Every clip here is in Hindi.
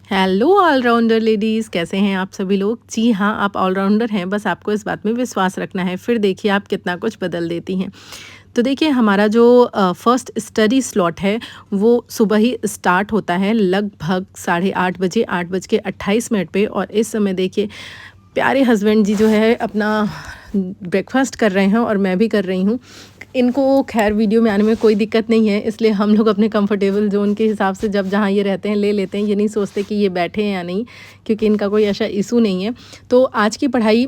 हेलो ऑलराउंडर लेडीज़, कैसे हैं आप सभी लोग? जी हाँ, आप ऑलराउंडर हैं, बस आपको इस बात में विश्वास रखना है, फिर देखिए आप कितना कुछ बदल देती हैं। तो देखिए हमारा जो फर्स्ट स्टडी स्लॉट है, वो सुबह ही स्टार्ट होता है लगभग 8:30 बजे, 8:28 पे। और इस समय देखिए प्यारे हस्बैंड जी जो है अपना ब्रेकफास्ट कर रहे हैं और मैं भी कर रही हूँ। इनको खैर वीडियो में आने में कोई दिक्कत नहीं है, इसलिए हम लोग अपने कंफर्टेबल ज़ोन के हिसाब से जब जहाँ ये रहते हैं ले लेते हैं। ये नहीं सोचते कि ये बैठे हैं या नहीं, क्योंकि इनका कोई ऐसा इशू नहीं है। तो आज की पढ़ाई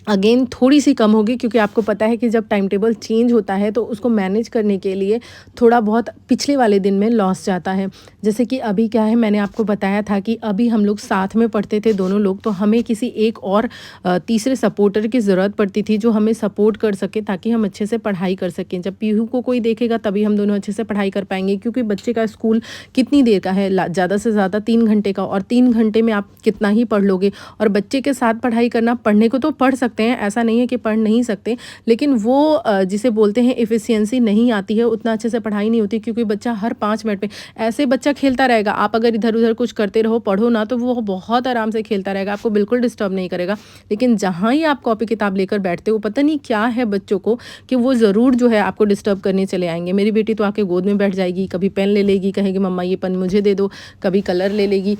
अगेन थोड़ी-सी कम होगी, क्योंकि आपको पता है कि जब टाइम टेबल चेंज होता है तो उसको मैनेज करने के लिए थोड़ा बहुत पिछले वाले दिन में लॉस जाता है। जैसे कि अभी क्या है, मैंने आपको बताया था कि अभी हम लोग साथ में पढ़ते थे दोनों लोग, तो हमें किसी एक और तीसरे सपोर्टर की ज़रूरत पड़ती थी जो हमें सपोर्ट कर सके, ताकि हम अच्छे से पढ़ाई कर सकें। जब पीहू को कोई देखेगा तभी हम दोनों अच्छे से पढ़ाई कर पाएँगे, क्योंकि बच्चे का स्कूल कितनी देर का है, ज़्यादा से ज़्यादा 3 घंटे का, और 3 घंटे में आप कितना ही पढ़ लोगे। और बच्चे के साथ पढ़ाई करना, पढ़ने को तो पढ़ सकते हैं, ऐसा नहीं है कि पढ़ नहीं सकते, लेकिन वो जिसे बोलते हैं एफिशिएंसी नहीं आती है, उतना अच्छे से पढ़ाई नहीं होती, क्योंकि बच्चा हर 5 मिनट पे ऐसे बच्चा खेलता रहेगा। आप अगर इधर-उधर कुछ करते रहो, पढ़ो ना, तो वो बहुत आराम से खेलता रहेगा, आपको बिल्कुल डिस्टर्ब नहीं करेगा। लेकिन जहाँ ही आप कॉपी किताब लेकर बैठते हो, पता नहीं क्या है बच्चों को कि वो ज़रूर जो है आपको डिस्टर्ब करने चले आएँगे। मेरी बेटी तो आके गोद में बैठ जाएगी, कभी पेन ले लेगी, कहेगी मम्मा ये पेन मुझे दे दो, कभी कलर ले लेगी,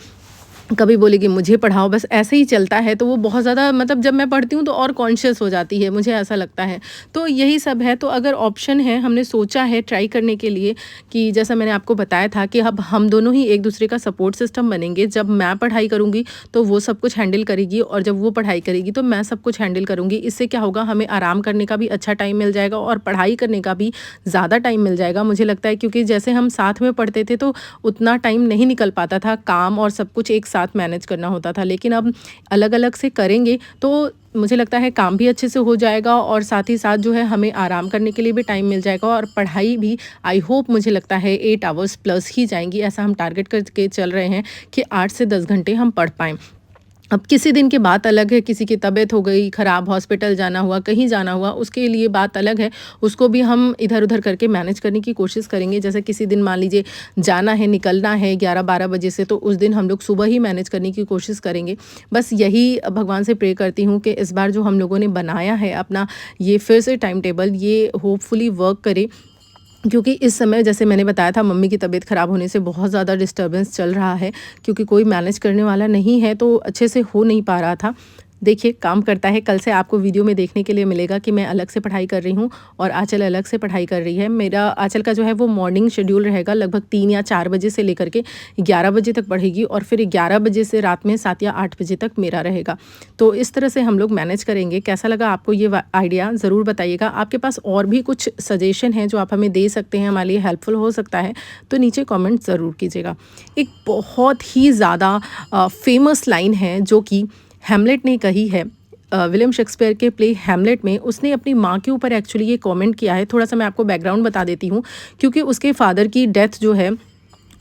कभी बोलेगी मुझे पढ़ाओ, बस ऐसे ही चलता है। तो वो बहुत ज़्यादा, मतलब जब मैं पढ़ती हूँ तो और कॉन्शियस हो जाती है, मुझे ऐसा लगता है। तो यही सब है। तो अगर ऑप्शन है, हमने सोचा है ट्राई करने के लिए कि जैसा मैंने आपको बताया था कि अब हम दोनों ही एक दूसरे का सपोर्ट सिस्टम बनेंगे। जब मैं पढ़ाई करूँगी तो वो सब कुछ हैंडल करेगी, और जब वो पढ़ाई करेगी तो मैं सब कुछ हैंडल करूँगी। इससे क्या होगा, हमें आराम करने का भी अच्छा टाइम मिल जाएगा और पढ़ाई करने का भी ज़्यादा टाइम मिल जाएगा, मुझे लगता है। क्योंकि जैसे हम साथ में पढ़ते थे तो उतना टाइम नहीं निकल पाता था, काम और सब कुछ एक साथ मैनेज करना होता था। लेकिन अब अलग-अलग से करेंगे तो मुझे लगता है काम भी अच्छे से हो जाएगा, और साथ ही साथ जो है हमें आराम करने के लिए भी टाइम मिल जाएगा, और पढ़ाई भी आई होप, मुझे लगता है 8 आवर्स प्लस ही जाएँगी। ऐसा हम टारगेट करके चल रहे हैं कि 8 से 10 घंटे हम पढ़ पाएँ। अब किसी दिन की बात अलग है, किसी की तबीयत हो गई ख़राब, हॉस्पिटल जाना हुआ, कहीं जाना हुआ, उसके लिए बात अलग है। उसको भी हम इधर-उधर करके मैनेज करने की कोशिश करेंगे। जैसे किसी दिन मान लीजिए जाना है, निकलना है 11-12 बजे से, तो उस दिन हम लोग सुबह ही मैनेज करने की कोशिश करेंगे। बस यही भगवान से प्रे करती हूँ कि इस बार जो हम लोगों ने बनाया है अपना ये फिर से टाइम टेबल, ये होपफुली वर्क करे। क्योंकि इस समय जैसे मैंने बताया था, मम्मी की तबीयत ख़राब होने से बहुत ज़्यादा डिस्टर्बेंस चल रहा है, क्योंकि कोई मैनेज करने वाला नहीं है, तो अच्छे से हो नहीं पा रहा था। देखिए काम करता है। कल से आपको वीडियो में देखने के लिए मिलेगा कि मैं अलग से पढ़ाई कर रही हूँ और आँचल अलग से पढ़ाई कर रही है। मेरा आँचल का जो है वो मॉर्निंग शेड्यूल रहेगा, लगभग 3 या 4 बजे से लेकर के 11 बजे तक पढ़ेगी, और फिर 11 बजे से रात में 7 या 8 बजे तक मेरा रहेगा। तो इस तरह से हम लोग मैनेज करेंगे। कैसा लगा आपको ये आइडिया, ज़रूर बताइएगा। आपके पास और भी कुछ सजेशन हैं जो आप हमें दे सकते हैं, हमारे लिए हेल्पफुल हो सकता है, तो नीचे कमेंट ज़रूर कीजिएगा। एक बहुत ही ज़्यादा फेमस लाइन है जो कि हैमलेट ने कही है, विलियम शेक्सपियर के प्ले हैमलेट में। उसने अपनी माँ के ऊपर एक्चुअली ये कमेंट किया है। थोड़ा सा मैं आपको बैकग्राउंड बता देती हूँ, क्योंकि उसके फादर की डेथ जो है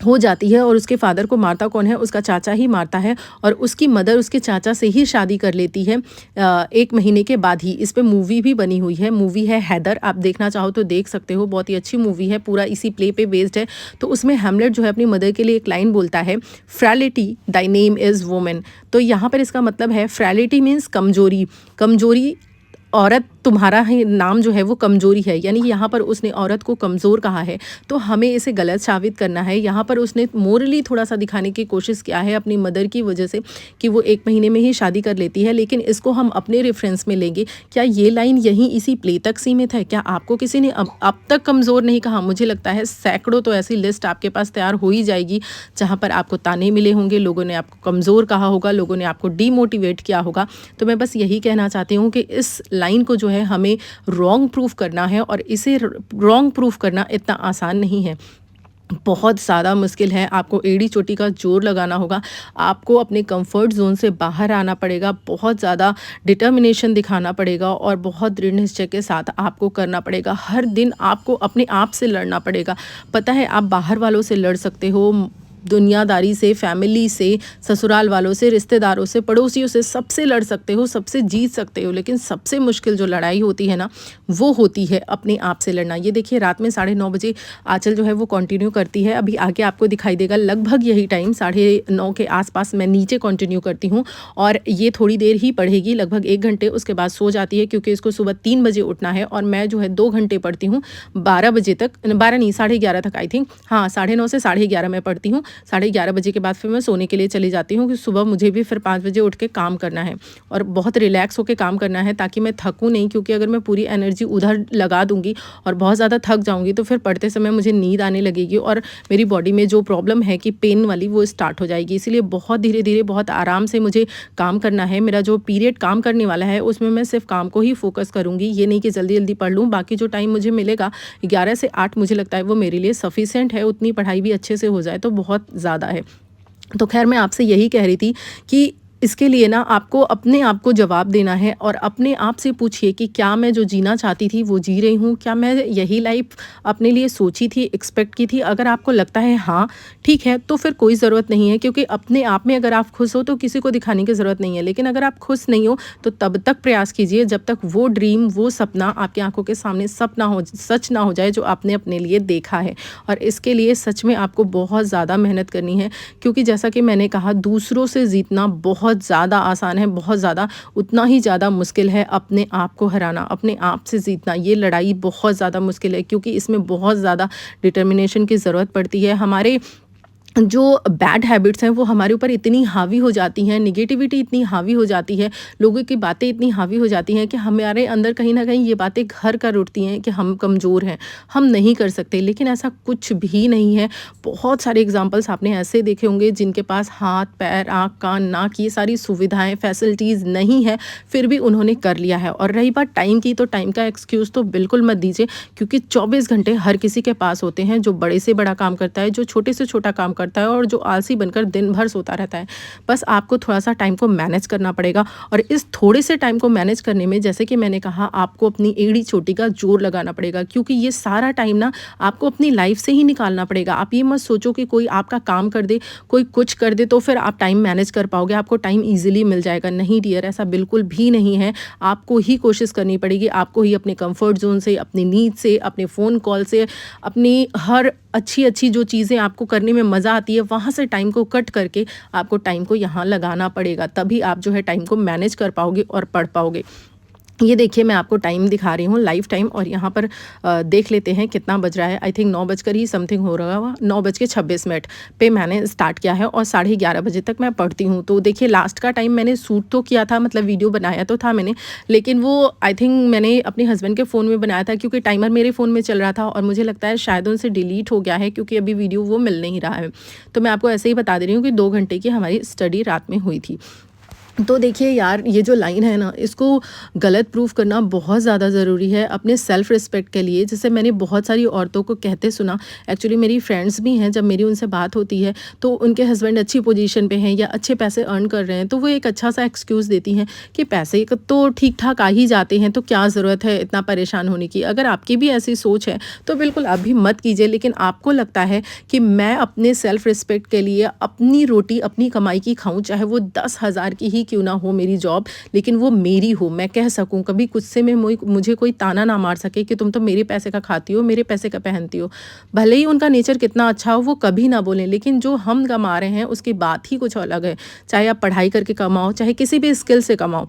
हो जाती है, और उसके फादर को मारता कौन है, उसका चाचा ही मारता है, और उसकी मदर उसके चाचा से ही शादी कर लेती है 1 महीने के बाद ही। इस पे मूवी भी बनी हुई है, मूवी है हैदर, आप देखना चाहो तो देख सकते हो, बहुत ही अच्छी मूवी है, पूरा इसी प्ले पे बेस्ड है। तो उसमें हैमलेट जो है अपनी मदर के लिए एक लाइन बोलता है, फ्रैलिटी दाई नेम इज़ वुमन। तो यहाँ पर इसका मतलब है फ्रैलिटी मीन्स कमजोरी, कमजोरी औरत तुम्हारा ही नाम जो है वो कमज़ोरी है, यानी यहाँ पर उसने औरत को कमज़ोर कहा है। तो हमें इसे गलत साबित करना है। यहाँ पर उसने मोरली थोड़ा-सा दिखाने की कोशिश किया है अपनी मदर की वजह से, कि वो 1 महीने में ही शादी कर लेती है, लेकिन इसको हम अपने रेफ़रेंस में लेंगे। क्या ये लाइन यहीं इसी प्ले तक सीमित है? क्या आपको किसी ने अब तक कमज़ोर नहीं कहा? मुझे लगता है सैकड़ों तो ऐसी लिस्ट आपके पास तैयार हो ही जाएगी, जहाँ पर आपको ताने मिले होंगे, लोगों ने आपको कमज़ोर कहा होगा, लोगों ने आपको डीमोटिवेट किया होगा। तो मैं बस यही कहना चाहती हूँ कि इस लाइन को जो है हमें रॉन्ग प्रूफ करना है, और इसे रॉन्ग प्रूफ करना इतना आसान नहीं है, बहुत ज़्यादा मुश्किल है। आपको एड़ी चोटी का जोर लगाना होगा, आपको अपने कंफर्ट जोन से बाहर आना पड़ेगा, बहुत ज़्यादा डिटर्मिनेशन दिखाना पड़ेगा, और बहुत दृढ़ निश्चय के साथ आपको करना पड़ेगा। हर दिन आपको अपने आप से लड़ना पड़ेगा। पता है आप बाहर वालों से लड़ सकते हो, दुनियादारी से, फैमिली से, ससुराल वालों से, रिश्तेदारों से, पड़ोसियों से, सबसे लड़ सकते हो, सबसे जीत सकते हो, लेकिन सबसे मुश्किल जो लड़ाई होती है ना, वो होती है अपने आप से लड़ना। ये देखिए रात में 9:30 बजे आँचल जो है वो कंटिन्यू करती है। अभी आगे आपको दिखाई देगा लगभग यही टाइम 9:30 के आस-पास मैं नीचे कंटिन्यू करती हूँ और ये थोड़ी देर ही पढ़ेगी, लगभग 1 घंटे, उसके बाद सो जाती है क्योंकि इसको सुबह 3 बजे उठना है और मैं जो है 2 घंटे पढ़ती हूँ 12 बजे तक, 12 नहीं 11:30 तक आई थिंक, हाँ 9:30 से 11:30 मैं पढ़ती हूँ। 11:30 बजे के बाद फिर मैं सोने के लिए चली जाती हूँ कि सुबह मुझे भी फिर 5 बजे उठ के काम करना है और बहुत रिलैक्स होकर काम करना है ताकि मैं थकूँ नहीं, क्योंकि अगर मैं पूरी एनर्जी उधर लगा दूँगी और बहुत ज़्यादा थक जाऊँगी तो फिर पढ़ते समय मुझे नींद आने लगेगी और मेरी बॉडी में जो प्रॉब्लम है कि पेन वाली, वो स्टार्ट हो जाएगी। इसीलिए बहुत धीरे-धीरे, बहुत आराम से मुझे काम करना है। मेरा जो पीरियड काम करने वाला है उसमें मैं सिर्फ काम को ही फोकस करूँगी। ये नहीं कि जल्दी-जल्दी पढ़ लूँ, बाकी जो टाइम मुझे मिलेगा 11 से 8 मुझे लगता है वो मेरे लिए सफिशिएंट है। उतनी पढ़ाई भी अच्छे से हो जाए तो बहुत ज़्यादा है। तो खैर मैं आपसे यही कह रही थी कि इसके लिए ना आपको अपने आप को जवाब देना है और अपने आप से पूछिए कि क्या मैं जो जीना चाहती थी वो जी रही हूँ? क्या मैं यही लाइफ अपने लिए सोची थी, एक्सपेक्ट की थी? अगर आपको लगता है हाँ, ठीक है, तो फिर कोई ज़रूरत नहीं है, क्योंकि अपने आप में अगर आप खुश हो तो किसी को दिखाने की ज़रूरत नहीं है। लेकिन अगर आप खुश नहीं हो तो तब तक प्रयास कीजिए जब तक वो ड्रीम, वो सपना आपकी आँखों के सामने सच ना हो जाए जो आपने अपने लिए देखा है। और इसके लिए सच में आपको बहुत ज़्यादा मेहनत करनी है, क्योंकि जैसा कि मैंने कहा, दूसरों से जीतना बहुत ज़्यादा आसान है, बहुत ज़्यादा, उतना ही ज़्यादा मुश्किल है अपने आप को हराना, अपने आप से जीतना। ये लड़ाई बहुत ज़्यादा मुश्किल है क्योंकि इसमें बहुत ज़्यादा डिटर्मिनेशन की ज़रूरत पड़ती है। हमारे जो बैड हैबिट्स हैं वो हमारे ऊपर इतनी हावी हो जाती हैं, नेगेटिविटी इतनी हावी हो जाती है, लोगों की बातें इतनी हावी हो जाती हैं कि हमारे अंदर कहीं न कहीं ये बातें घर कर उठती हैं कि हम कमज़ोर हैं, हम नहीं कर सकते। लेकिन ऐसा कुछ भी नहीं है। बहुत सारे एग्ज़ाम्पल्स आपने ऐसे देखे होंगे जिनके पास हाथ, पैर, आँख, कान, नाक, ये सारी सुविधाएँ, फैसिलिटीज़ नहीं है, फिर भी उन्होंने कर लिया है। और रही बात टाइम की, तो टाइम का एक्सक्यूज़ तो बिल्कुल मत दीजिए, क्योंकि 24 घंटे हर किसी के पास होते हैं, जो बड़े से बड़ा काम करता है, जो छोटे से छोटा काम करता है और जो आलसी बनकर दिन भर सोता रहता है। बस आपको थोड़ा-सा टाइम को मैनेज करना पड़ेगा और इस थोड़े से टाइम को मैनेज करने में, जैसे कि मैंने कहा, आपको अपनी एड़ी चोटी का जोर लगाना पड़ेगा, क्योंकि ये सारा टाइम ना आपको अपनी लाइफ से ही निकालना पड़ेगा। आप ये मत सोचो कि कोई आपका काम कर दे, कोई कुछ कर दे तो फिर आप टाइम मैनेज कर पाओगे, आपको टाइम ईज़िली मिल जाएगा। नहीं डियर, ऐसा बिल्कुल भी नहीं है। आपको ही कोशिश करनी पड़ेगी, आपको ही अपने कम्फर्ट ज़ोन से, अपनी नींद से, अपने फ़ोन कॉल से, अपनी हर अच्छी-अच्छी जो चीज़ें आपको करने में मज़ा आती है, वहाँ से टाइम को कट करके आपको टाइम को यहाँ लगाना पड़ेगा। तभी आप जो है टाइम को मैनेज कर पाओगे और पढ़ पाओगे। ये देखिए मैं आपको टाइम दिखा रही हूँ, लाइव टाइम, और यहाँ पर देख लेते हैं कितना बज रहा है। आई थिंक 9 बजकर ही समथिंग हो रहा होगा। 9:26 पे मैंने स्टार्ट किया है और 11:30 बजे तक मैं पढ़ती हूँ। तो देखिए लास्ट का टाइम मैंने शूट तो किया था, मतलब वीडियो बनाया तो था मैंने, लेकिन वो आई थिंक मैंने अपने हस्बैंड के फ़ोन में बनाया था, क्योंकि टाइमर मेरे फ़ोन में चल रहा था और मुझे लगता है शायद उनसे डिलीट हो गया है, क्योंकि अभी वीडियो वो मिल नहीं रहा है। तो मैं आपको ऐसे ही बता दे रही हूँ कि 2 घंटे की हमारी स्टडी रात में हुई थी। तो देखिए यार, ये जो लाइन है ना, इसको गलत प्रूफ करना बहुत ज़्यादा ज़रूरी है अपने सेल्फ़ रिस्पेक्ट के लिए। जैसे मैंने बहुत सारी औरतों को कहते सुना, एक्चुअली मेरी फ्रेंड्स भी हैं, जब मेरी उनसे बात होती है तो उनके हस्बैंड अच्छी पोजीशन पे हैं या अच्छे पैसे अर्न कर रहे हैं, तो वो एक अच्छा सा एक्सक्यूज़ देती हैं कि पैसे तो ठीक ठाक आ ही जाते हैं, तो क्या ज़रूरत है इतना परेशान होने की। अगर आपकी भी ऐसी सोच है तो बिल्कुल आप भी मत कीजिए, लेकिन आपको लगता है कि मैं अपने सेल्फ़ रिस्पेक्ट के लिए अपनी रोटी अपनी कमाई की खाऊं, चाहे वो 10,000 की ही क्यों ना हो मेरी जॉब, लेकिन वो मेरी हो, मैं कह सकूं, कभी गुस्से में मुझे कोई ताना ना मार सके कि तुम तो मेरे पैसे का खाती हो, मेरे पैसे का पहनती हो। भले ही उनका नेचर कितना अच्छा हो, वो कभी ना बोलें, लेकिन जो हम कमा रहे हैं उसकी बात ही कुछ अलग है। चाहे आप पढ़ाई करके कमाओ, चाहे किसी भी स्किल से कमाओ।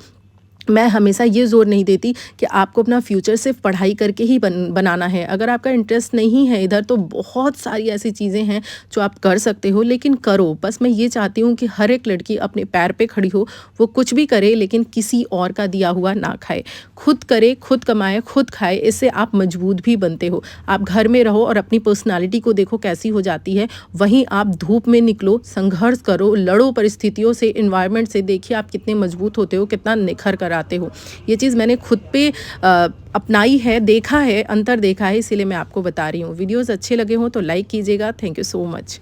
मैं हमेशा ये ज़ोर नहीं देती कि आपको अपना फ्यूचर सिर्फ पढ़ाई करके ही बनाना है। अगर आपका इंटरेस्ट नहीं है इधर, तो बहुत सारी ऐसी चीज़ें हैं जो आप कर सकते हो, लेकिन करो। बस मैं ये चाहती हूँ कि हर एक लड़की अपने पैर पे खड़ी हो, वो कुछ भी करे लेकिन किसी और का दिया हुआ ना खाए। खुद करे, खुद कमाए, खुद खाए, इससे आप मजबूत भी बनते हो। आप घर में रहो और अपनी पर्सनालिटी को देखो कैसी हो जाती है, वहीं आप धूप में निकलो, संघर्ष करो, लड़ो परिस्थितियों से, एनवायरनमेंट से, देखिए आप कितने मजबूत होते हो, कितना निखर कर आते हो। ये चीज़ मैंने खुद पे अपनाई है, देखा है, अंतर देखा है, इसीलिए मैं आपको बता रही हूँ। वीडियोज़ अच्छे लगे हों तो लाइक कीजिएगा। Thank you so much.